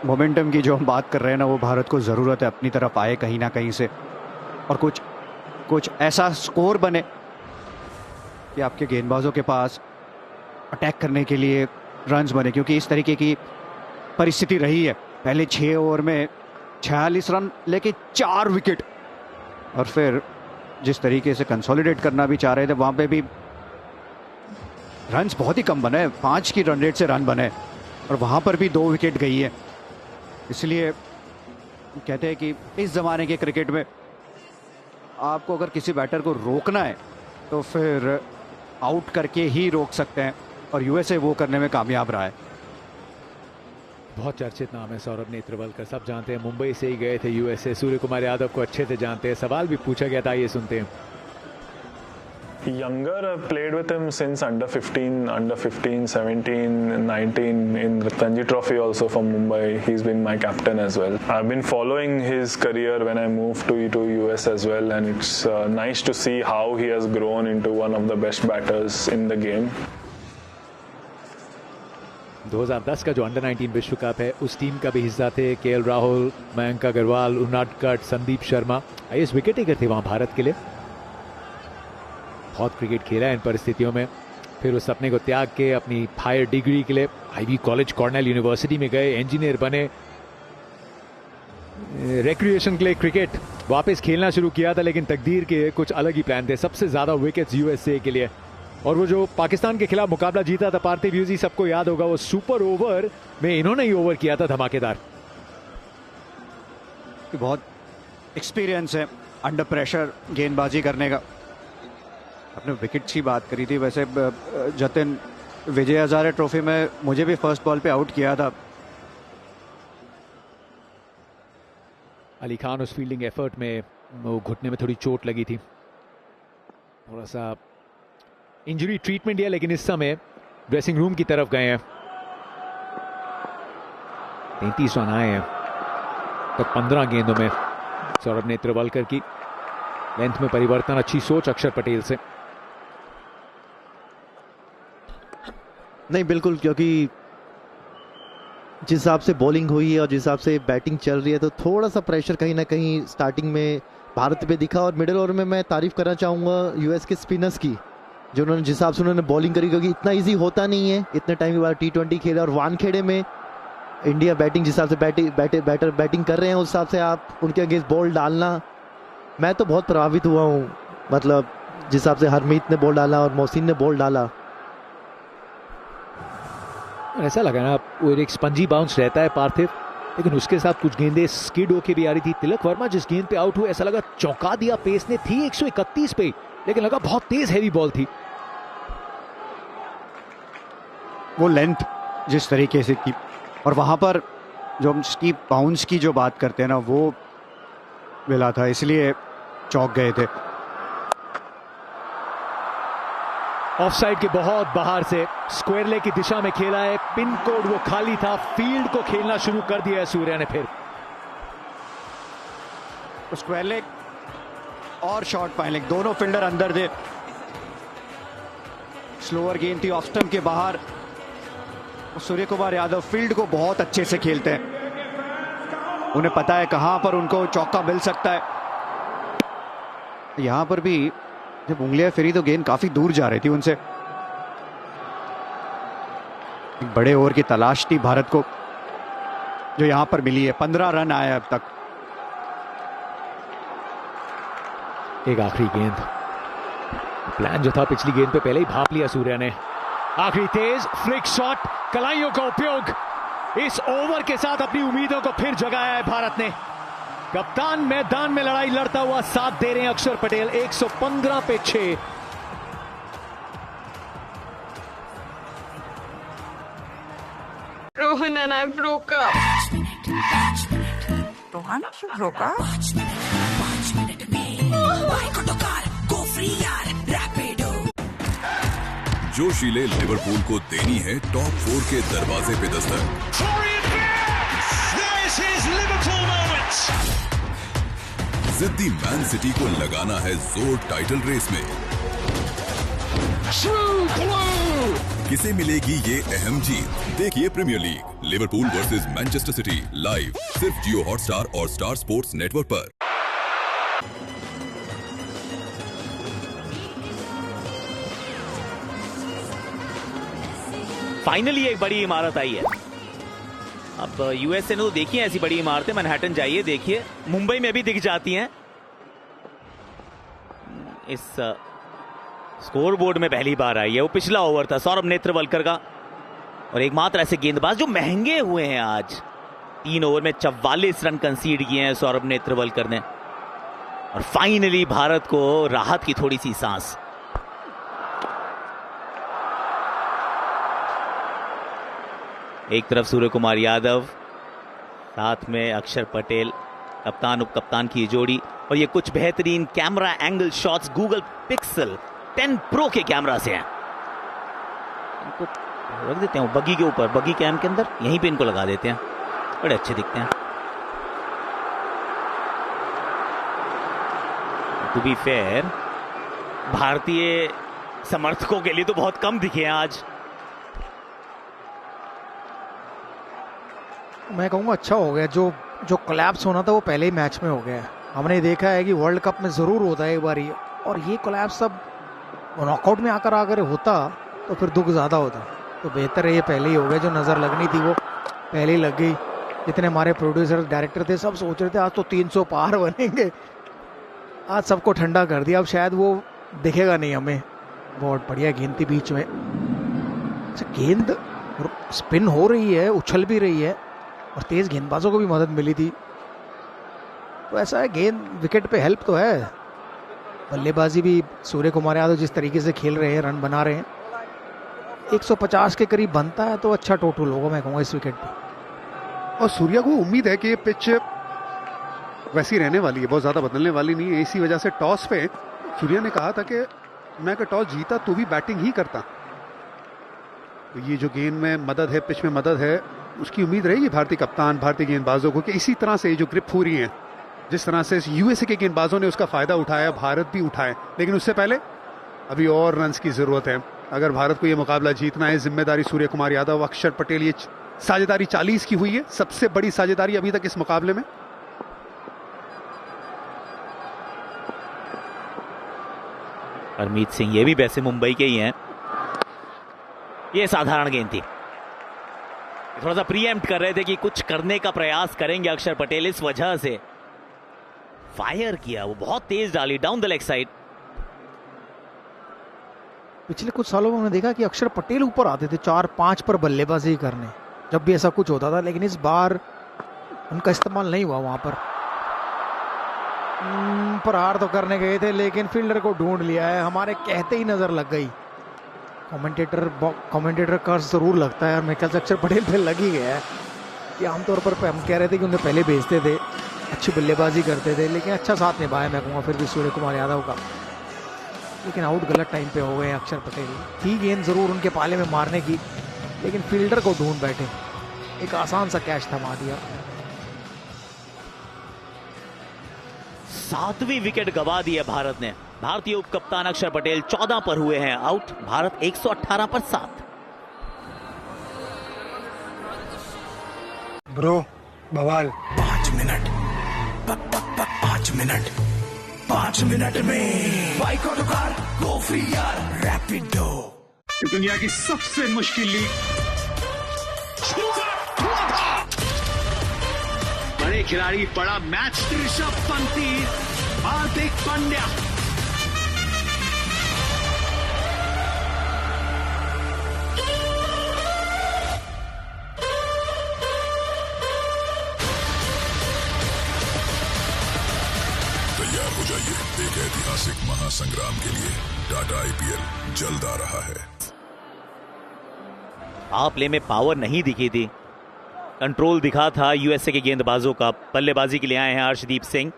Momentum की जो हम बात कर रहे हैं ना, वो भारत को ज़रूरत है अपनी तरफ आए कहीं ना कहीं से, और कुछ कुछ ऐसा स्कोर बने कि आपके गेंदबाजों के पास अटैक करने के लिए रन्स बने, क्योंकि इस तरीके की परिस्थिति रही है। पहले 6 ओवर में 46 रन लेके 4 विकेट, और फिर जिस तरीके से कंसोलिडेट करना भी चाह रहे थे वहां पे भी रन्स बहुत ही कम बने, 5 की रन रेट से रन बने, और वहां पर भी 2 विकेट गई है। इसलिए कहते हैं कि इस जमाने के क्रिकेट में आपको अगर किसी बैटर को रोकना है तो फिर आउट करके ही रोक सकते हैं, और यूएसए वो करने में कामयाब रहा है। बहुत चर्चित नाम है सौरभ नेत्रवलकर, सब जानते हैं, मुंबई से ही गए थे यूएसए। सूर्य कुमार यादव को अच्छे से जानते हैं, सवाल भी पूछा गया था, ये सुनते हैं। Younger, I've played with him since under 15, 17, 19 in Ranji Trophy also from Mumbai. He's been my captain as well. I've been following his career when I moved to US as well, and it's nice to see how he has grown into one of the best batters in the game. 2010 का जो under 19 विश्व cup है, उस team का भी हिस्सा थे KL Rahul, Mayank Agarwal, Unadkat, Sandeep Sharma. Highest wicket taker थे वहां भारत के लिए। बहुत क्रिकेट खेला है इन परिस्थितियों में। फिर उस सपने को त्याग के अपनी हायर डिग्री के लिए आईवी कॉलेज कॉर्नेल यूनिवर्सिटी में गए, इंजीनियर बने, रिक्रिएशन के लिए क्रिकेट वापस खेलना शुरू किया था, लेकिन तकदीर के कुछ अलग ही प्लान थे। सबसे ज्यादा विकेट्स यूएसए के लिए, और वो जो पाकिस्तान के खिलाफ मुकाबला जीता था पार्थिव यूजी, सबको याद होगा, वो सुपर ओवर में इन्होंने ही ओवर किया था धमाकेदार। बहुत एक्सपीरियंस है अंडर प्रेशर गेंदबाजी करने का। अपने विकेट्स की बात करी थी, वैसे जतिन विजय हजारे ट्रॉफी में मुझे भी फर्स्ट बॉल पे आउट किया था। अली खान उस फील्डिंग एफर्ट में वो घुटने में थोड़ी चोट लगी थी, थोड़ा सा इंजरी ट्रीटमेंट दिया, लेकिन इस समय ड्रेसिंग रूम की तरफ गए हैं। 33 रन आए हैं तक 15 गेंदों में सौरभ नेत्रवलकर की। लेंथ में परिवर्तन, अच्छी सोच अक्षर पटेल से। नहीं बिल्कुल, क्योंकि जिस हिसाब से बॉलिंग हुई है और जिस हिसाब से बैटिंग चल रही है, तो थोड़ा सा प्रेशर कहीं ना कहीं स्टार्टिंग में भारत पे दिखा। और मिडिल ओवर में मैं तारीफ करना चाहूँगा यूएस के स्पिनर्स की, जो उन्होंने जिस हिसाब से उन्होंने बॉलिंग करी, क्योंकि इतना इजी होता नहीं है इतने टाइम के बाद T20 खेला। और वानखेड़े में इंडिया बैटिंग जिस हिसाब से बैटर बैटिंग कर रहे हैं, उस हिसाब से आप उनके अगेंस्ट बॉल डालना, मैं तो बहुत प्रभावित हुआ हूँ। मतलब जिस हिसाब से हरमीत ने बॉल डाला और मोहसिन ने बॉल डाला, ऐसा लगा ना वो एक स्पंजी बाउंस रहता है पार्थिव, लेकिन उसके साथ कुछ गेंदें स्किड होके भी आ रही थी। तिलक वर्मा जिस गेंद पे आउट हुए, ऐसा लगा चौंका दिया पेस ने, थी 131 पे, लेकिन लगा बहुत तेज हैवी बॉल थी। वो लेंथ जिस तरीके से की, और वहां पर जो हम स्टीप बाउंस की जो बात करते हैं ना, वो मिला था, इसलिए चौंक गए थे। ऑफसाइड के बहुत बाहर से स्क्वायर लेग की दिशा में खेला है, पिन कोड वो खाली था, फील्ड को खेलना शुरू कर दिया है सूर्या ने। फिर स्क्वायर लेग और शॉर्ट फाइन लेग, दोनों फील्डर अंदर थे। स्लोअर गेंद थी ऑफ स्टंप के बाहर। सूर्य कुमार यादव फील्ड को बहुत अच्छे से खेलते हैं, उन्हें पता है कहां पर उनको चौका मिल सकता है। यहां पर भी जब उंगलियां फिरी तो गेंद काफी दूर जा रही थी उनसे। एक बड़े ओवर की तलाश थी भारत को, जो यहां पर मिली है। 15 रन आए अब तक। एक आखिरी गेंद, प्लान जो था पिछली गेंद पे पहले ही भाप लिया सूर्या ने। आखिरी तेज फ्लिक शॉट, कलाइयों का उपयोग इस ओवर के साथ अपनी उम्मीदों को फिर जगाया है भारत ने। कप्तान मैदान में लड़ाई लड़ता हुआ साथ दे रहे हैं अक्षर पटेल। 115 पे 6। Rohan and I broke up. Rohan, you broke up? जोशीले लिवरपूल को देनी है टॉप 4 के दरवाजे पे दस्तक। जिद्दी मैन सिटी को लगाना है जोर टाइटल रेस में। किसे मिलेगी ये अहम जीत? देखिए premier league Liverpool versus Manchester City live सिर्फ जियो हॉटस्टार और स्टार स्पोर्ट्स नेटवर्क पर। फाइनली एक बड़ी इमारत आई है। अब यूएसए ने तो देखिए ऐसी बड़ी इमारतें, मैनहट्टन जाइए देखिए, मुंबई में भी दिख जाती हैं। इस स्कोरबोर्ड में पहली बार आई है। वो पिछला ओवर था सौरभ नेत्रवलकर का, और एकमात्र ऐसे गेंदबाज जो महंगे हुए हैं आज। 3 ओवर में 44 रन कंसीड किए हैं सौरभ नेत्रवलकर ने, और फाइनली भारत को राहत की थोड़ी सी सांस। एक तरफ सूर्य कुमार यादव, साथ में अक्षर पटेल, कप्तान उप कप्तान की जोड़ी, और ये कुछ बेहतरीन camera angle shots Google pixel 10 pro के कैमरा से हैं। इनको रख देते हैं बग्गी के ऊपर, बग्गी कैम के अंदर, यहीं पे इनको लगा देते हैं, बड़े अच्छे दिखते हैं। टू बी फेयर, भारतीय समर्थकों के लिए तो बहुत कम दिखे हैं आज। मैं कहूँगा अच्छा हो गया, जो कोलैप्स होना था वो पहले ही मैच में हो गया। हमने देखा है कि वर्ल्ड कप में ज़रूर होता है एक बार ये, और ये कोलैप्स अब नॉकआउट में आकर होता तो फिर दुख ज़्यादा होता। तो बेहतर है ये पहले ही हो गया, जो नज़र लगनी थी वो पहले ही लग गई। जितने हमारे प्रोड्यूसर डायरेक्टर थे सब सोच रहे थे आज तो 300 पार बनेंगे, आज सबको ठंडा कर दिया। अब शायद वो दिखेगा नहीं हमें। बहुत बढ़िया गेंद थी बीच में, गेंद स्पिन हो रही है, उछल भी रही है, और तेज गेंदबाजों को भी मदद मिली थी। तो ऐसा है, गेंद विकेट पे हेल्प तो है। बल्लेबाजी भी सूर्य कुमार यादव जिस तरीके से खेल रहे हैं, रन बना रहे हैं, 150 के करीब बनता है तो अच्छा टोटल होगा मैं कहूँगा इस विकेट पे। और सूर्या को उम्मीद है कि ये पिच वैसी रहने वाली है, बहुत ज़्यादा बदलने वाली नहीं है। इसी वजह से टॉस पे सूर्या ने कहा था कि मैं अगर टॉस जीता तो भी बैटिंग ही करता। तो ये जो गेंद में मदद है, पिच में मदद है, उसकी उम्मीद रहेगी भारतीय कप्तान, भारतीय गेंदबाजों को कि इसी तरह से जो ग्रिप हो रही है, जिस तरह से यूएसए के गेंदबाजों ने उसका फायदा उठाया, भारत भी उठाए। लेकिन उससे पहले अभी और रन्स की जरूरत है। अगर भारत को यह मुकाबला जीतना है, जिम्मेदारी सूर्य कुमार यादव, अक्षर पटेल, ये साझेदारी 40 की हुई है, सबसे बड़ी साझेदारी अभी तक इस मुकाबले में। हरमीत सिंह ये भी वैसे मुंबई के ही हैं। ये साधारण गेंद थी, थोड़ा सा प्रीएम्प्ट कर रहे थे कि कुछ करने का प्रयास करेंगे अक्षर पटेल, इस वजह से फायर किया। वो बहुत तेज डाली डाउन द लेग साइड। पिछले कुछ सालों में हमने देखा कि अक्षर पटेल ऊपर आते थे 4-5 पर बल्लेबाजी करने, जब भी ऐसा कुछ होता था, लेकिन इस बार उनका इस्तेमाल नहीं हुआ वहां पर। प्रहार तो करने गए थे लेकिन फील्डर को ढूंढ लिया है, हमारे कहते ही नजर लग गई। कमेंटेटर का जरूर लगता है, और मेरे ख्याल से अक्षर पटेल पे लग ही गया है कि आमतौर पर हम कह रहे थे कि उन्हें पहले भेजते थे, अच्छी बल्लेबाजी करते थे, लेकिन अच्छा साथ निभाया मैं कहूँगा फिर भी सूर्य कुमार यादव का। लेकिन आउट गलत टाइम पे हो गए अक्षर पटेल। थी गेंद जरूर उनके पाले में मारने की, लेकिन फील्डर को ढूंढ बैठे, एक आसान सा कैच थमा दिया। 7वीं विकेट गवा दी है भारत ने। भारतीय उप कप्तान अक्षर पटेल 14 पर हुए हैं आउट, भारत 118 पर 7। ब्रो बवाल 5 मिनट 5 मिनट में bike auto car go free यार रैपिडो। दुनिया की सबसे मुश्किल लीग, बड़े खिलाड़ी, बड़ा मैच, ऋषभ पंती, हार्दिक पांड्या। तैयार हो जाइए एक ऐतिहासिक महासंग्राम के लिए। टाटा आईपीएल जल्द आ रहा है। पावर प्ले में पावर नहीं दिखी थी, कंट्रोल दिखा था यूएसए के गेंदबाजों का। बल्लेबाजी के लिए आए हैं अर्शदीप सिंह,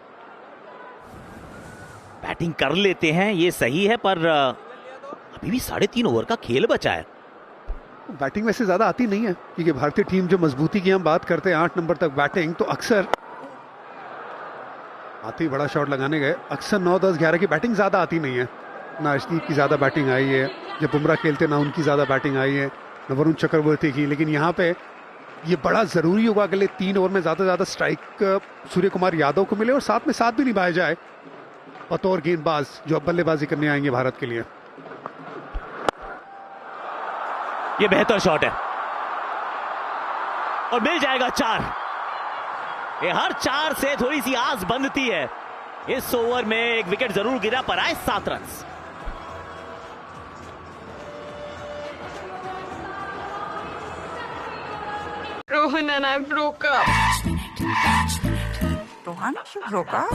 बैटिंग कर लेते हैं ये सही है, पर अभी भी 3.5 ओवर का खेल बचा है। बैटिंग वैसे ज्यादा आती नहीं है, क्योंकि भारतीय टीम जो मजबूती की हम बात करते हैं 8 नंबर तक बैटिंग, तो अक्सर आती बड़ा शॉट लगाने गए, अक्सर 9, 10, 11 की बैटिंग ज्यादा आती नहीं है ना। अर्शदीप की ज्यादा बैटिंग आई है, जब बुमराह खेलते ना उनकी ज़्यादा बैटिंग आई है न वरुण चक्रवर्ती की, लेकिन यहाँ पे ये बड़ा ज़रूरी होगा अगले 3 ओवर में ज़्यादा से ज़्यादा स्ट्राइक सूर्य कुमार यादव को मिले और साथ में साथ भी निभाया जाए बतौर गेंदबाज जो अब बल्लेबाजी करने आएंगे भारत के लिए। ये बेहतर शॉट है और मिल जाएगा 4। ये हर 4 से थोड़ी सी आस बनती है। इस ओवर में एक विकेट जरूर गिरा पर आए 7 run. Rohan and I broke up. Rohan broke up?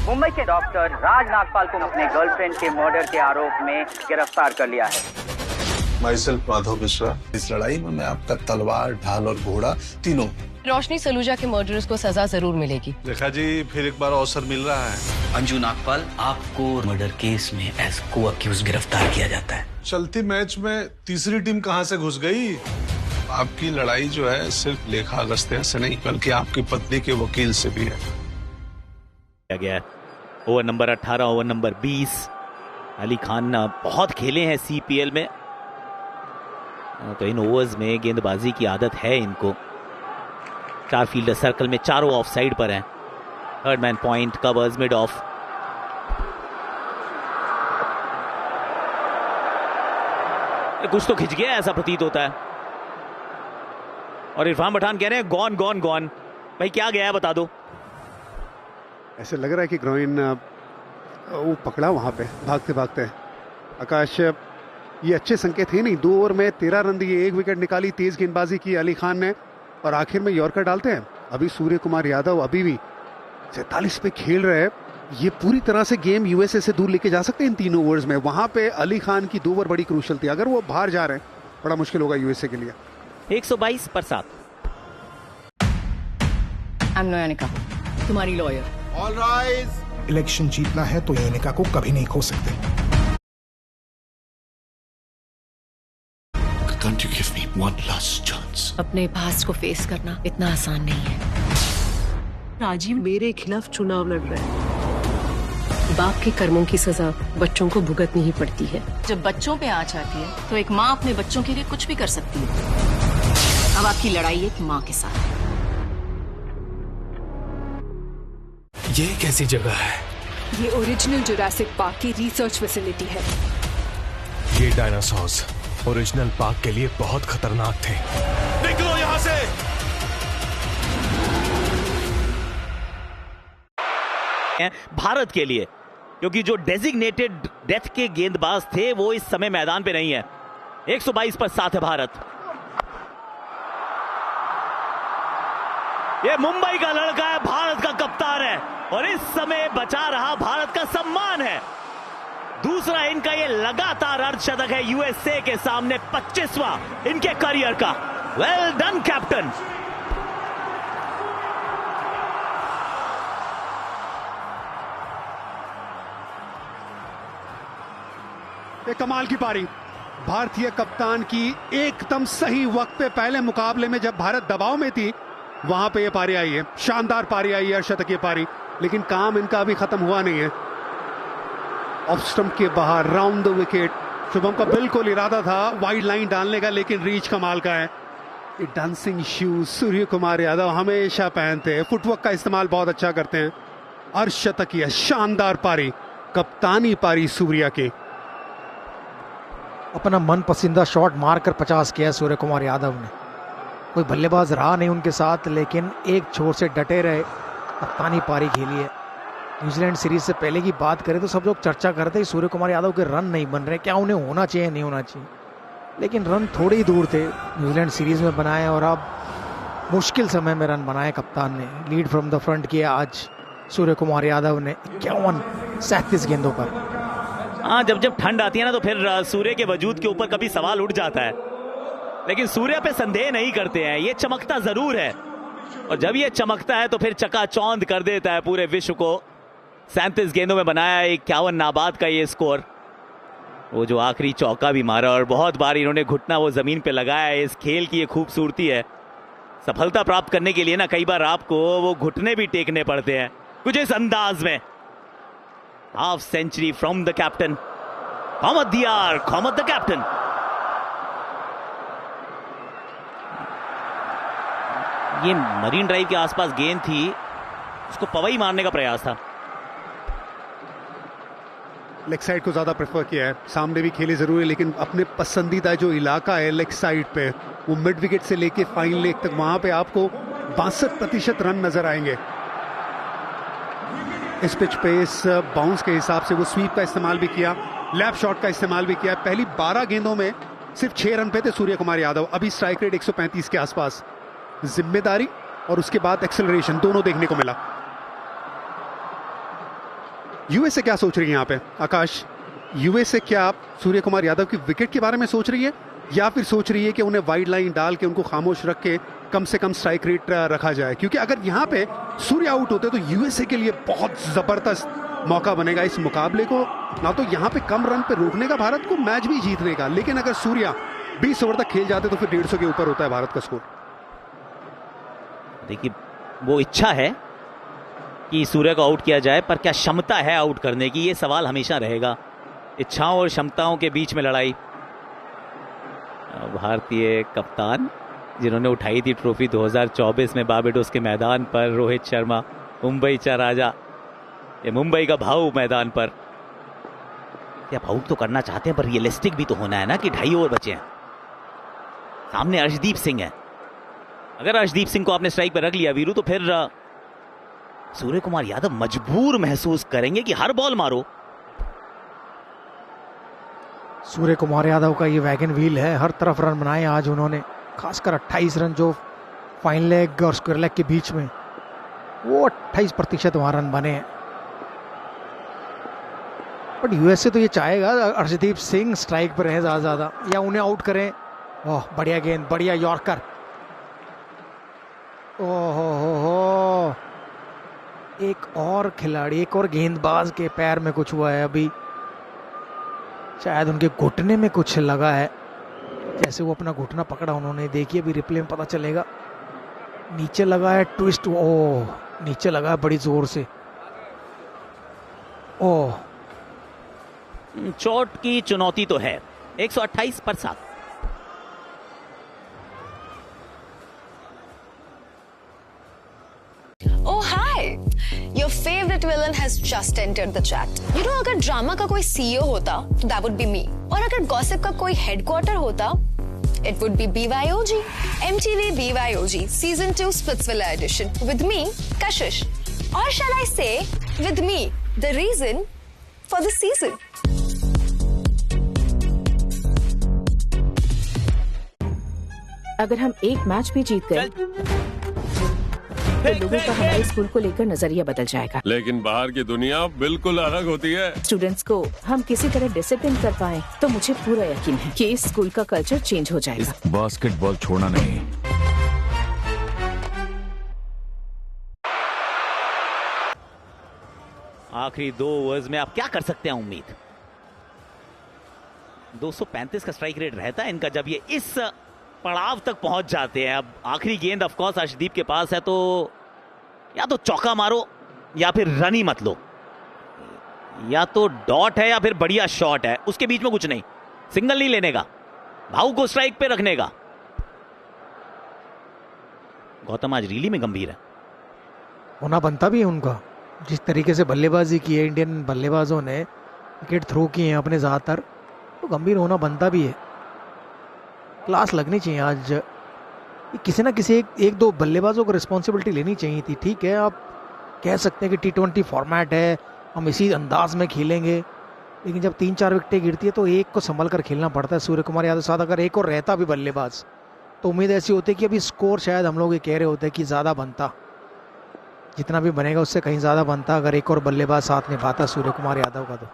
Mumbai के डॉक्टर राज नागपाल को अपने गर्लफ्रेंड के मर्डर के आरोप में गिरफ्तार कर लिया है। माइसेल्फ माधव मिश्रा। इस लड़ाई में मैं आपका तलवार, ढाल और घोड़ा तीनों। रोशनी सलूजा के मर्डरर्स को सजा जरूर मिलेगी। देखा जी, फिर एक बार अवसर मिल रहा है। अंजू नागपाल, आपको मर्डर केस में एज को अक्यूज गिरफ्तार किया जाता है। चलती मैच में तीसरी टीम कहां से घुस गई? आपकी लड़ाई जो है सिर्फ लेखा अगस्त्य से नहीं बल्कि आपकी पत्नी के वकील से भी है। गया over number 18, over number 20। Ali Khan बहुत खेले हैं CPL में, तो इन ओवर्स में गेंदबाजी की आदत है इनको। 4 फील्डर सर्कल में, चारों ऑफ साइड पर हैं। Third man point, covers, mid of. कुछ तो खिंच गया ऐसा प्रतीत होता है और इरफान पठान कह रहे हैं गॉन गॉन गॉन। भाई क्या गया है बता दो। ऐसे लग रहा है कि ग्रोइन वो पकड़ा वहां पे भागते भागते। आकाश, ये अच्छे संकेत है नहीं। 2 ओवर में 13 रन दिए, 1 विकेट निकाली, तेज गेंदबाजी की अली खान ने और आखिर में यॉर्कर डालते हैं। अभी सूर्य कुमार यादव अभी भी 47 पे खेल रहे हैं। ये पूरी तरह से गेम यूएसए से दूर लेके जा सकते हैं इन 3 ओवर्स में। वहां पे अली खान की 2 ओवर बड़ी क्रूशल थी। अगर वो बाहर जा रहे हैं बड़ा मुश्किल होगा यूएसए के लिए। 122 पर 7। नयनिका, तुम्हारी लॉयर। All rise. इलेक्शन जीतना है तो नयनिका को कभी नहीं खो सकते। Can't you give me one last chance? अपने पास्ट को फेस करना इतना आसान नहीं है। राजीव मेरे खिलाफ चुनाव लड़ रहे हैं। बाप के कर्मों की सजा बच्चों को भुगतनी ही पड़ती है। जब बच्चों पे आँच आती है तो एक माँ अपने बच्चों के लिए कुछ भी कर सकती है। अब आपकी लड़ाई एक माँ के साथ। ये कैसी जगह है? ये ओरिजिनल जुरासिक पार्क की रिसर्च फैसिलिटी है। ये डायनासोर्स ओरिजिनल पार्क के लिए बहुत खतरनाक थे। निकलो यहाँ से। भारत के लिए, क्योंकि जो डेजिग्नेटेड डेथ के गेंदबाज थे वो इस समय मैदान पे नहीं है। 122 पर 7 है भारत। ये मुंबई का लड़का है, भारत का कप्तान है और इस समय बचा रहा भारत का सम्मान है। दूसरा इनका ये लगातार अर्धशतक है यूएसए के सामने, 25वां इनके करियर का। Well done captain. ये कमाल की पारी भारतीय कप्तान की, एकदम सही वक्त पे। पहले मुकाबले में जब भारत दबाव में थी वहां पे ये पारी आई है, शानदार पारी आई है, अर्धशतकीय पारी। लेकिन काम इनका अभी खत्म हुआ नहीं है। ऑफ स्टंप के बाहर राउंड द विकेट। शुभम का बिल्कुल इरादा था वाइड लाइन डालने का, लेकिन रीच कमाल का है। ये डांसिंग शूज सूर्य कुमार यादव हमेशा पहनते हैं, फुटवर्क का इस्तेमाल बहुत अच्छा करते हैं। अर्धशतकीय शानदार पारी, कप्तानी पारी सूर्या की। अपना मन पसंदीदा शॉट मारकर 50 किया सूर्य कुमार यादव ने। कोई बल्लेबाज रहा नहीं उनके साथ, लेकिन एक छोर से डटे रहे, कप्तानी पारी खेली है। न्यूजीलैंड सीरीज से पहले की बात करें तो सब लोग चर्चा करते हैं सूर्य कुमार यादव के रन नहीं बन रहे, क्या उन्हें होना चाहिए नहीं होना चाहिए, लेकिन रन थोड़े ही दूर थे। न्यूजीलैंड सीरीज में बनाए और अब मुश्किल समय में रन बनाए कप्तान ने। लीड फ्रॉम द फ्रंट किया आज सूर्य कुमार यादव ने 37 गेंदों पर। हाँ, जब ठंड आती है ना तो फिर सूर्य के वजूद के ऊपर कभी सवाल उठ जाता है, लेकिन सूर्य पे संदेह नहीं करते हैं। ये चमकता जरूर है और जब ये चमकता है तो फिर चकाचौंध कर देता है पूरे विश्व को। 37 गेंदों में बनाया 51 नाबाद का ये स्कोर। वो जो आखिरी चौका भी मारा और बहुत बार इन्होंने घुटना वो जमीन पे लगाया। इस खेल की ये खूबसूरती है। सफलता प्राप्त करने के लिए ना कई बार आपको वो घुटने भी टेकने पड़ते हैं कुछ इस अंदाज में। Half century from the captain Mohammad Diyar, Mohammad the captain. ये मरीन ड्राइव के आसपास गेंद थी, उसको पवई मारने का प्रयास था। लेग साइड को ज्यादा प्रेफर किया है, सामने भी खेले जरूर है, लेकिन अपने पसंदीदा जो इलाका है लेग साइड पे, वो मिड विकेट से लेके फाइन लेग तक, वहां पे आपको 62% रन नजर आएंगे। इस पिच पे इस बाउंस के हिसाब से वो स्वीप का इस्तेमाल भी किया, लैप शॉट का इस्तेमाल भी किया। पहली 12 गेंदों में सिर्फ 6 रन पे थे सूर्य कुमार यादव। अभी स्ट्राइक रेट 135 के आसपास। जिम्मेदारी और उसके बाद एक्सेलरेशन दोनों देखने को मिला। यूएसए क्या सोच रही है यहाँ पे आकाश? यूएसए क्या सूर्य कुमार यादव की विकेट के बारे में सोच रही है, या फिर सोच रही है कि उन्हें वाइड लाइन डाल के उनको खामोश रख के कम से कम स्ट्राइक रेट रखा जाए? क्योंकि अगर यहाँ पे सूर्य आउट होते तो यूएसए के लिए बहुत जबरदस्त मौका बनेगा इस मुकाबले को, ना तो यहाँ पे कम रन पे रोकने का भारत को, मैच भी जीतने का। लेकिन अगर सूर्या 20 ओवर तक खेल जाते तो फिर 150 के ऊपर होता है भारत का स्कोर। देखिए, वो इच्छा है कि सूर्य को आउट किया जाए, पर क्या क्षमता है आउट करने की, ये सवाल हमेशा रहेगा। इच्छाओं और क्षमताओं के बीच में लड़ाई। भारतीय कप्तान जिन्होंने उठाई थी ट्रॉफी 2024 में बारबेडोस के मैदान पर, रोहित शर्मा, मुंबई चा राजा, ये मुंबई का भाऊ मैदान पर। क्या आउट तो करना चाहते हैं, पर रियलिस्टिक भी तो होना है ना कि 2.5 ओवर बचे हैं। सामने अर्शदीप सिंह है। अगर अर्शदीप सिंह को आपने स्ट्राइक पर रख लिया वीरू, तो फिर सूर्य कुमार यादव मजबूर महसूस करेंगे कि हर बॉल मारो। सूर्य कुमार यादव का ये वैगन व्हील है, हर तरफ रन बनाए आज उन्होंने, खासकर 28 रन जो फाइन लेग और स्क्वायर लेग के बीच में, वो 28% वहां रन बने हैं। बट यूएसए तो ये चाहेगा अर्शदीप सिंह स्ट्राइक पर रहे ज्यादा या उन्हें आउट करें। ओह, बढ़िया गेंद, बढ़िया यॉर्कर। ओहो, एक और खिलाड़ी, एक और गेंदबाज के पैर में कुछ हुआ है अभी, शायद उनके घुटने में कुछ लगा है, जैसे वो अपना घुटना पकड़ा उन्होंने। देखिए अभी रिप्ले में पता चलेगा। नीचे लगा है ट्विस्ट, ओह नीचे लगा है बड़ी जोर से। ओह, चोट की चुनौती तो है। 128 पर 7। Oh hi! Your favorite villain has just entered the chat. You know, अगर ड्रामा का कोई CEO होता तो that would be me. और अगर गॉसिप का कोई हेडक्वार्टर होता, it would be BYOG. MTV BYOG Season 2 Splitsvilla Edition with me, Kashish. Or shall I say, with me, the reason for the season. अगर हम एक मैच भी जीत गए तो लोगों का हमारे स्कूल को लेकर नजरिया बदल जाएगा। लेकिन बाहर की दुनिया बिल्कुल अलग होती है। स्टूडेंट्स को हम किसी तरह डिसिप्लिन कर पाए तो मुझे पूरा यकीन है कि इस स्कूल का कल्चर चेंज हो जाएगा। बास्केटबॉल छोड़ना नहीं। आखिरी 2 ओवर्स में आप क्या कर सकते हैं उम्मीद? 235 का स्ट्राइक रेट रहता है इनका जब ये इस पड़ाव तक पहुंच जाते हैं। अब आखिरी गेंद ऑफ कोर्स अर्शदीप के पास है, तो या तो चौका मारो या फिर रन ही मत लो, या तो डॉट है या फिर बढ़िया शॉट है, उसके बीच में कुछ नहीं। सिंगल नहीं लेने का, भाऊ को स्ट्राइक पे रखने का। गौतम आज रीली में गंभीर है। होना बनता भी है उनका, जिस तरीके से बल्लेबाजी की है इंडियन बल्लेबाजों ने, विकेट थ्रो किए हैं अपने ज्यादातर, तो गंभीर होना बनता भी है। क्लास लगनी चाहिए आज, किसी ना किसी एक दो बल्लेबाजों को रिस्पॉन्सिबिलिटी लेनी चाहिए थी। ठीक है, आप कह सकते हैं कि T20 फॉर्मेट है, हम इसी अंदाज में खेलेंगे, लेकिन जब 3-4 विकेटें गिरती है तो एक को संभल कर खेलना पड़ता है। सूर्य कुमार यादव साथ अगर एक और रहता भी बल्लेबाज, तो उम्मीद ऐसी होती है कि अभी स्कोर शायद हम लोग ये कह रहे होते हैं कि ज़्यादा बनता, जितना भी बनेगा उससे कहीं ज़्यादा बनता अगर एक और बल्लेबाज साथ निभाता सूर्य कुमार यादव का। तो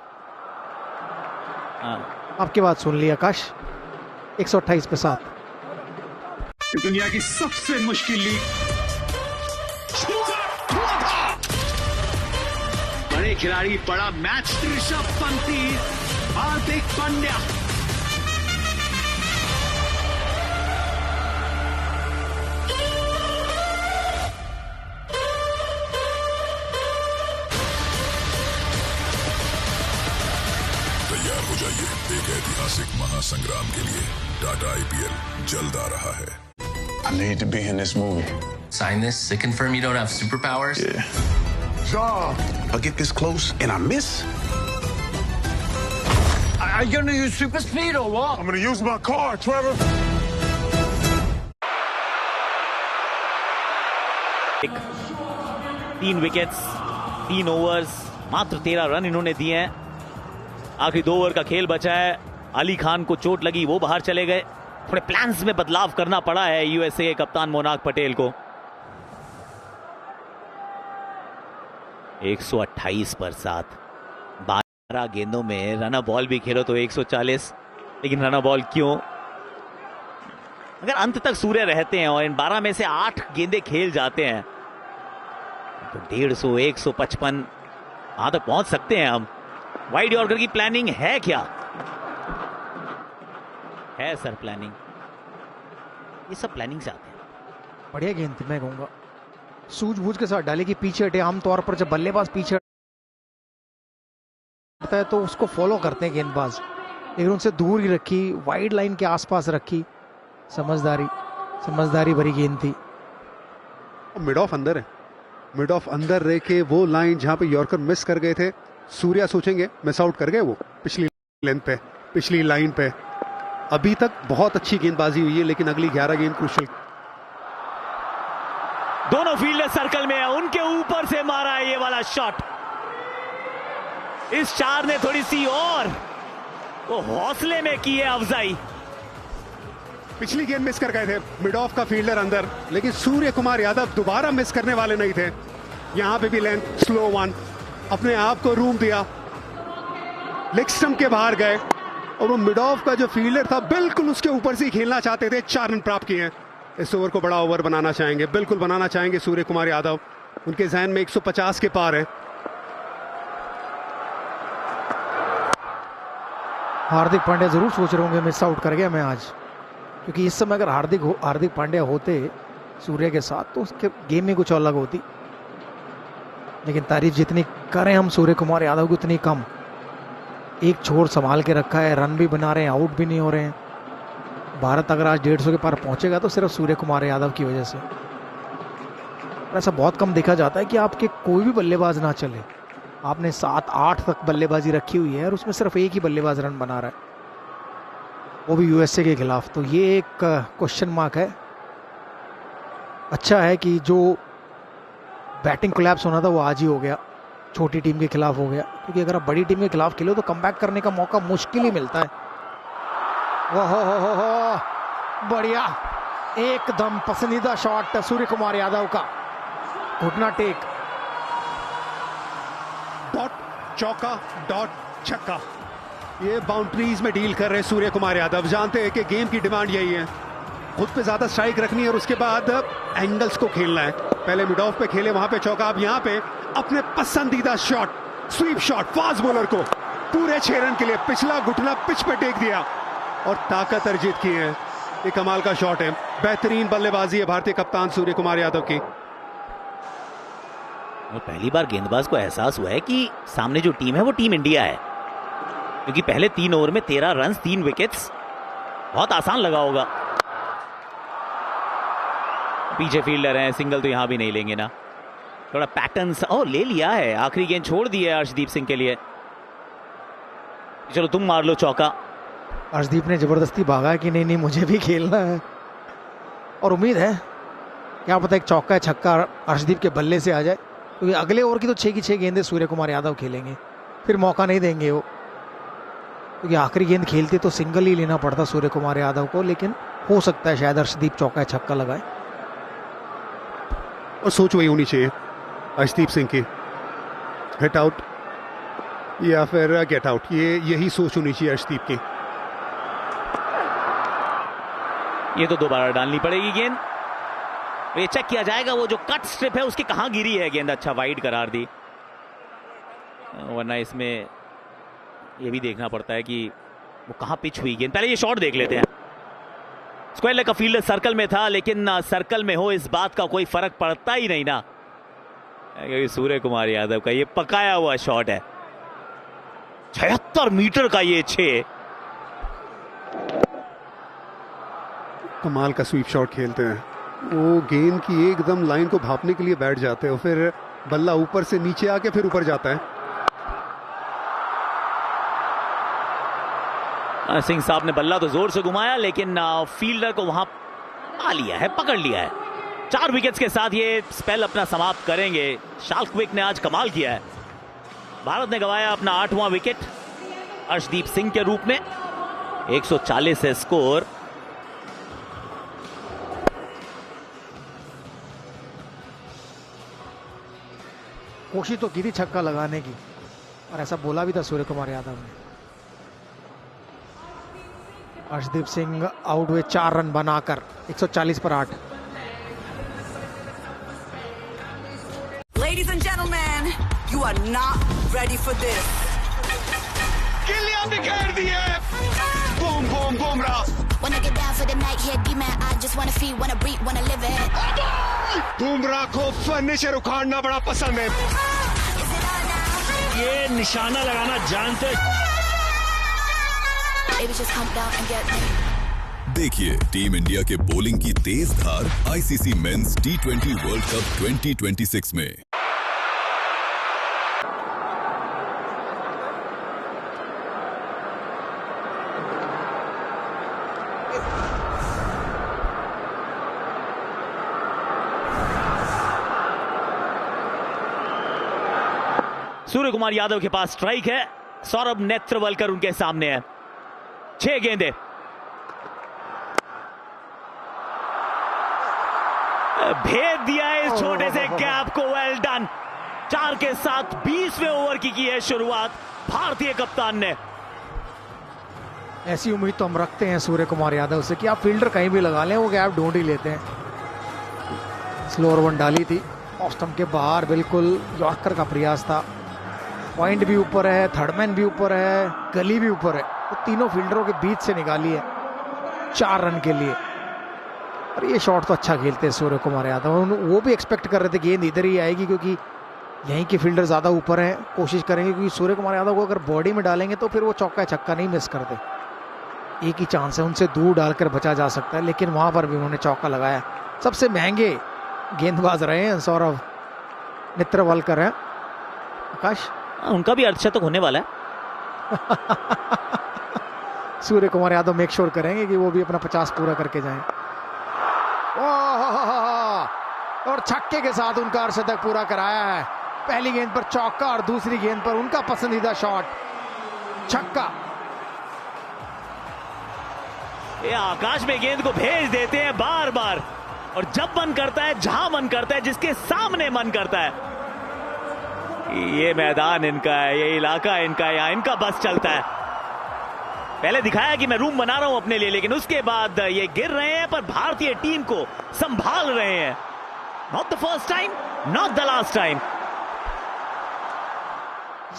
आपकी बात सुन ली आकाश। 128 पे 7। दुनिया की सबसे मुश्किल लीग, बड़े खिलाड़ी, बड़ा मैच, ऋषभ पंत, हार्दिक पांड्या। संग्राम के लिए टाटा IPL जल्द आ रहा है। I need to be in this movie. Sign this to confirm you don't have superpowers? Yeah. Shaw, I get this close and I miss. Are you gonna use super speed or what? I'm gonna use my car, Trevor. 3 wickets, 3 overs, मात्र 13 run इन्होंने दिए हैं। आखिरी 2 over का खेल बचा है। अली खान को चोट लगी, वो बाहर चले गए। थोड़े प्लान्स में बदलाव करना पड़ा है यूएसए के कप्तान मोनाक पटेल को। 128 पर 7, 12 गेंदों में रन बॉल भी खेलो तो 140, लेकिन रन बॉल क्यों? अगर अंत तक सूर्य रहते हैं और इन 12 में से 8 गेंदे खेल जाते हैं तो 150, 155 वहां तक पहुंच सकते हैं हम। वाइड यॉर्कर की प्लानिंग है क्या? है सर प्लानिंग, ये सब प्लानिंग से आते हैं। बढ़िया गेंद थी, मैं कहूंगा सूझबूझ के साथ डाली कि पीछे हटे। आमतौर पर जब बल्लेबाज पीछे हटता है तो उसको फॉलो करते हैं गेंदबाज, लेकिन उनसे दूर ही रखी, वाइड लाइन के आसपास रखी। समझदारी भरी गेंद थी। मिड ऑफ अंदर है, मिड ऑफ अंदर रह के वो लाइन जहां पे यॉर्कर मिस कर गए थे, सूर्या सोचेंगे मिस आउट कर गए वो पिछली लेंथ पे, पिछली लाइन पे। अभी तक बहुत अच्छी गेंदबाजी हुई है, लेकिन अगली 11 गेंद क्रूशियल। दोनों फील्डर सर्कल में है, उनके ऊपर से मारा है ये वाला शॉट। इस 4 ने थोड़ी सी और तो हौसले में की है अफजाई। पिछली गेंद मिस कर गए थे, मिड ऑफ का फील्डर अंदर, लेकिन सूर्य कुमार यादव दोबारा मिस करने वाले नहीं थे। यहां पे भी लेंथ स्लो 1, अपने आप को रूम दिया, लेग स्टंप के बाहर गए और वो मिड ऑफ का जो फील्डर था बिल्कुल उसके ऊपर से खेलना चाहते थे। 4 रन प्राप्त किए हैं। इस ओवर को बड़ा ओवर बनाना चाहेंगे, बिल्कुल बनाना चाहेंगे सूर्य कुमार यादव। उनके जहन में 150 के पार है। हार्दिक पांड्या जरूर सोच रहे होंगे मिस आउट कर गया मैं आज, क्योंकि इस समय अगर हार्दिक पांड्या होते सूर्य के साथ तो उसके गेम में कुछ अलग होती। लेकिन तारीफ जितनी करें हम सूर्य कुमार यादव की उतनी कम। एक छोर संभाल के रखा है, रन भी बना रहे हैं, आउट भी नहीं हो रहे हैं। भारत अगर आज 150 के पार पहुंचेगा तो सिर्फ सूर्य कुमार यादव की वजह से। ऐसा बहुत कम देखा जाता है कि आपके कोई भी बल्लेबाज ना चले। आपने 7-8 तक बल्लेबाजी रखी हुई है और उसमें सिर्फ एक ही बल्लेबाज रन बना रहा है, वो भी यूएसए के खिलाफ। तो ये एक क्वेश्चन मार्क है। अच्छा है कि जो बैटिंग कोलैप्स होना था वो आज ही हो गया, छोटी टीम के खिलाफ हो गया, क्योंकि अगर आप बड़ी टीम के खिलाफ खेलो तो कमबैक करने का मौका मुश्किल ही मिलता है। हो बढ़िया, एकदम पसंदीदा शॉट सूर्य कुमार यादव का, घुटना टेक। डॉट चौका, डॉट छक्का, ये बाउंड्रीज में डील कर रहे सूर्य कुमार यादव। जानते हैं कि गेम की डिमांड यही है, खुद पे ज्यादा स्ट्राइक रखनी है और उसके बाद एंगल्स को खेलना है। पहले मिड ऑफ पे खेले, वहां पे चौका, अब यहाँ पे अपने पसंदीदा shot, sweep shot, fast bowler को पूरे 6 रन के लिए पिछला घुटना पिच पे टेक दिया और ताकत अर्जित की है। ये कमाल का शॉट है, बेहतरीन बल्लेबाजी है भारतीय कप्तान सूर्य कुमार यादव की। और पहली बार गेंदबाज को एहसास हुआ है कि सामने जो टीम है वो टीम इंडिया है, क्योंकि पहले 3 ओवर में 13 रन, 3 विकेट्स, बहुत आसान लगा होगा। पीछे फील्डर हैं, सिंगल तो यहां भी नहीं लेंगे ना। थोड़ा पैटर्न ले लिया है, आखिरी गेंद छोड़ दी है अर्शदीप सिंह के लिए। चलो तुम मार लो चौका। अर्शदीप ने जबरदस्ती भागा कि नहीं मुझे भी खेलना है, और उम्मीद है क्या पता एक चौका छक्का अर्शदीप के बल्ले से आ जाए, क्योंकि अगले ओवर की तो 6 की 6 गेंदें सूर्य कुमार यादव खेलेंगे, फिर मौका नहीं देंगे वो, क्योंकि आखिरी गेंद खेलते तो सिंगल ही लेना पड़ता सूर्य कुमार यादव को। लेकिन हो सकता है शायद अर्शदीप चौका छक्का लगाए, और सोच वही होनी चाहिए अर्शदीप सिंह की, हिट आउट या फिर गेट आउट, यही सोच होनी चाहिए अर्शदीप की। ये तो दोबारा डालनी पड़ेगी गेंद, ये चेक किया जाएगा वो जो कट स्ट्रिप है उसकी कहां गिरी है गेंद। अच्छा वाइड करार दी, वरना इसमें ये भी देखना पड़ता है कि वो कहां पिच हुई गेंद। पहले ये शॉट देख लेते हैं। स्क्वायर लेग का फील्डर सर्कल में था, लेकिन सर्कल में हो इस बात का कोई फर्क पड़ता ही नहीं ना, क्योंकि सूर्य कुमार यादव का ये पकाया हुआ शॉट है। 76 मीटर का ये 6, कमाल का स्वीप शॉट खेलते हैं। वो गेंद की एकदम लाइन को भापने के लिए बैठ जाते हैं, फिर बल्ला ऊपर से नीचे आके फिर ऊपर जाता है। सिंह साहब ने बल्ला तो जोर से घुमाया, लेकिन फील्डर को वहां पा लिया है, पकड़ लिया है। 4 विकेट्स के साथ ये स्पेल अपना समाप्त करेंगे। शाल्कविक ने आज कमाल किया है। भारत ने गंवाया अपना 8वां विकेट अर्शदीप सिंह के रूप में। 140 है स्कोर। कोशिश तो की थी छक्का लगाने की, और ऐसा बोला भी था सूर्य कुमार यादव ने। अर्शदीप सिंह आउट हुए 4 रन बनाकर 140 पर 8। Ladies and gentlemen, you are not ready for this. गिल्लियां बिखेर दी है। Boom boom Bumrah. Wanna get down for the night, here D-man, I just wanna feel, wanna breathe, wanna live it. Bumrah को फर्नीचर उखाड़ना बड़ा पसंद है। ये निशाना लगाना जानते। Baby, just calm down and get me. देखिए टीम इंडिया के बॉलिंग की तेज धार ICC men's T20 world cup 2026 में। सूर्य कुमार यादव के पास स्ट्राइक है। सौरभ नेत्रवलकर उनके सामने है। 6 गेंदें। भेद दिया है इस छोटे से गैप को। Well done. 4 के साथ 20वें ओवर की है शुरुआत भारतीय कप्तान ने। ऐसी उम्मीद तो हम रखते हैं सूर्य कुमार यादव से कि आप फील्डर कहीं भी लगा लें, वो गैप ढूंढ ही लेते हैं। स्लोअर वन डाली थी ऑफ स्टंप के बाहर, बिल्कुल यॉर्कर का प्रयास था। पॉइंट भी ऊपर है, थर्डमैन भी ऊपर है, गली भी ऊपर है, तो तीनों फील्डरों के बीच से निकाली है 4 रन के लिए। और ये शॉट तो अच्छा खेलते हैं सूर्य कुमार यादव। वो भी एक्सपेक्ट कर रहे थे गेंद इधर ही आएगी, क्योंकि यहीं के फील्डर ज़्यादा ऊपर हैं। कोशिश करेंगे, क्योंकि सूर्य कुमार यादव को अगर बॉडी में डालेंगे तो फिर वो चौका छक्का नहीं मिस करते। एक ही चांस है, उनसे दूर डालकर बचा जा सकता है, लेकिन वहाँ पर भी उन्होंने चौका लगाया। सबसे महंगे गेंदबाज रहे हैं सौरभ नेत्रवलकर हैं। आकाश, उनका भी अर्धशतक होने वाला है। सूर्य कुमार यादव मेक श्योर करेंगे कि वो भी अपना 50 पूरा करके जाएं। और छक्के के साथ उनका अर्धशतक पूरा कराया है। पहली गेंद पर चौका और दूसरी गेंद पर उनका पसंदीदा शॉट छक्का। ये आकाश में गेंद को भेज देते हैं बार बार, और जब मन करता है, जहां मन करता है, जिसके सामने मन करता है। ये मैदान इनका है, ये इलाका इनका है, यहाँ इनका बस चलता है। पहले दिखाया कि मैं रूम बना रहा हूं अपने लिए, लेकिन उसके बाद ये गिर रहे हैं, पर भारतीय टीम को संभाल रहे हैं। Not the first time, not the last time.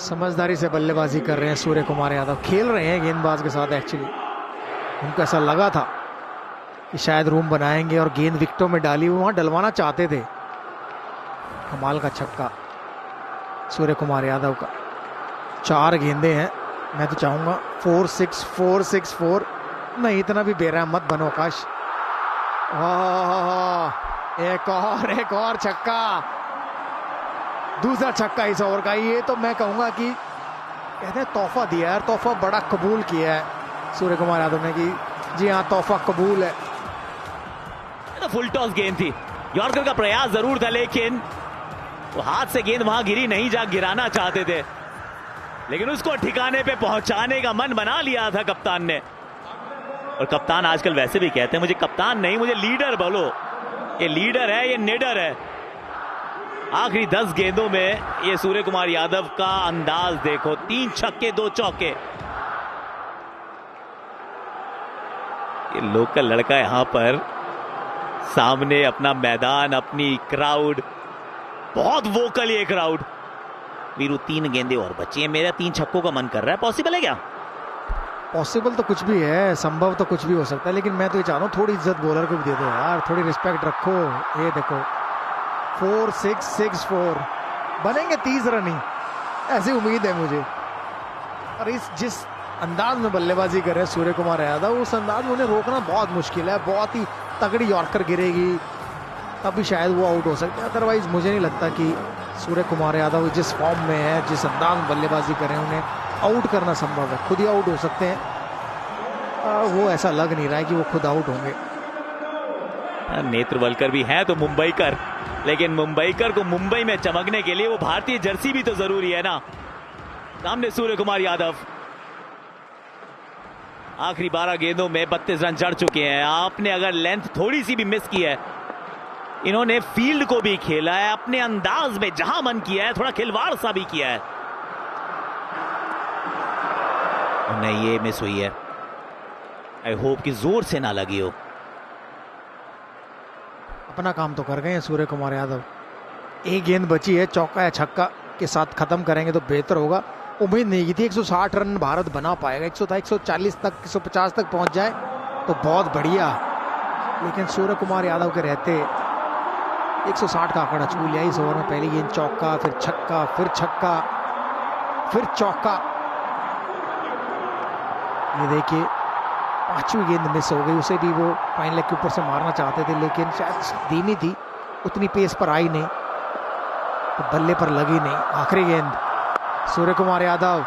समझदारी से बल्लेबाजी कर रहे हैं सूर्य कुमार यादव, खेल रहे हैं गेंदबाज के साथ। एक्चुअली उनको ऐसा लगा था कि शायद रूम बनाएंगे और गेंद विकेटों में डाली, वो वहां डलवाना चाहते थे। कमाल का छक्का सूर्य कुमार यादव का। 4 गेंदे हैं। मैं तो चाहूंगा 4-6, 4-6, 4 नहीं, इतना भी बेरहम मत बनो आकाश। एक और छक्का, दूसरा छक्का इस ओवर का। ये तो मैं कहूंगा कि कहते हैं तोहफा दिया है, तोहफा बड़ा कबूल किया है सूर्य कुमार यादव ने कि जी हाँ, तोहफा कबूल है। तो फुल टॉस गेंद थी, यॉर्कर का प्रयास जरूर था, लेकिन वो हाथ से गेंद वहां गिरी नहीं, जहां गिराना चाहते थे, लेकिन उसको ठिकाने पे पहुंचाने का मन बना लिया था कप्तान ने। और कप्तान आजकल वैसे भी कहते हैं, मुझे कप्तान नहीं, मुझे लीडर बोलो। ये लीडर है, ये निडर है। आखिरी 10 गेंदों में ये सूर्य कुमार यादव का अंदाज देखो। 3 छक्के 2 चौके। ये लोकल लड़का यहां पर सामने अपना मैदान, अपनी क्राउड, बहुत वोकल ये क्राउड। वीरू 3 गेंदे और बची हैं, मेरा 3 छक्कों का मन कर रहा है। पॉसिबल है क्या? पॉसिबल तो कुछ भी है, संभव तो कुछ भी हो सकता है, लेकिन मैं तो ये चाहता हूँ थोड़ी इज्जत बॉलर को भी दे दो यार, थोड़ी रिस्पेक्ट रखो। ये देखो 4-6-6-4 बनेंगे 30 रन ही, ऐसी उम्मीद है मुझे। और इस जिस अंदाज में बल्लेबाजी कर रहे हैं सूर्य कुमार यादव, उस अंदाज में उन्हें रोकना बहुत मुश्किल है। बहुत ही तगड़ी यॉर्कर गिरेगी तब भी शायद वो आउट हो सकते हैं, अदरवाइज मुझे नहीं लगता कि सूर्य कुमार यादव जिस फॉर्म में है, जिस अंदाज में बल्लेबाजी कर रहे हैं, उन्हें आउट करना संभव है। खुद ही आउट हो सकते हैं, वो ऐसा लग नहीं रहा है कि वो खुद आउट होंगे। नेत्रवलकर भी है तो मुंबईकर, लेकिन मुंबईकर को मुंबई में चमकने के लिए वो भारतीय जर्सी भी तो जरूरी है ना। सामने सूर्य कुमार यादव, आखिरी 12 गेंदों में 32 रन जड़ चुके हैं। आपने अगर लेंथ थोड़ी सी भी मिस की है, इन्होंने फील्ड को भी खेला है अपने अंदाज में, जहां मन किया है, थोड़ा खिलवाड़ सा भी किया है। नहीं, ये मिस हुई है। आई होप कि जोर से ना लगी हो। अपना काम तो कर गए हैं सूर्य कुमार यादव। एक गेंद बची है, चौका या छक्का के साथ खत्म करेंगे तो बेहतर होगा। उम्मीद नहीं की थी 160 रन भारत बना पाएगा। 140 तक, 150 तक पहुंच जाए तो बहुत बढ़िया, लेकिन सूर्य कुमार यादव के रहते 160 का आंकड़ा छू लिया इस ओवर में। पहली गेंद चौका, फिर छक्का, फिर छक्का, फिर चौका। ये देखिए 5वीं गेंद मिस हो गई, उसे भी वो फाइन लेग के ऊपर से मारना चाहते थे, लेकिन शायद धीमी थी, उतनी पेस पर आई नहीं, तो बल्ले पर लगी नहीं। आखिरी गेंद सूर्य कुमार यादव,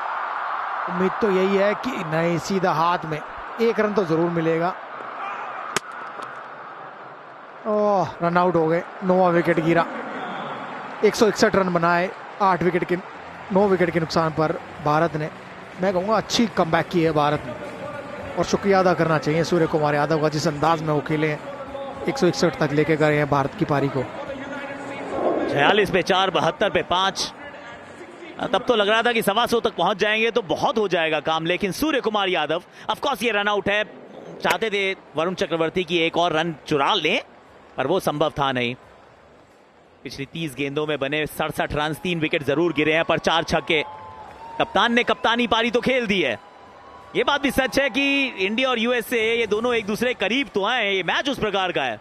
उम्मीद तो यही है कि नहीं, सीधा हाथ में, 1 रन तो जरूर मिलेगा। ओह, रन आउट हो गए। 9वां विकेट गिरा। 161 रन बनाए 9 विकेट के नुकसान पर भारत ने। मैं कहूँगा अच्छी कमबैक की है भारत ने, और शुक्रिया अदा करना चाहिए सूर्य कुमार यादव का, जिस अंदाज में वो खेले 161 तक लेके गए हैं भारत की पारी को। 46 पे 4, 72 पे 5। तब तो लग रहा था कि 125 तक पहुंच जाएंगे तो बहुत हो जाएगा काम, लेकिन सूर्य कुमार यादव, ऑफ कोर्स ये रन आउट है। चाहते थे वरुण चक्रवर्ती की एक और रन चुरा लें, पर वो संभव था नहीं। पिछली 30 गेंदों में बने 67 रन, 3 विकेट जरूर गिरे हैं, पर 4 छक्के। कप्तान ने कप्तानी पारी तो खेल दी है। ये बात भी सच है कि इंडिया और यूएसए ये दोनों एक दूसरे करीब तो आए, ये मैच उस प्रकार का है।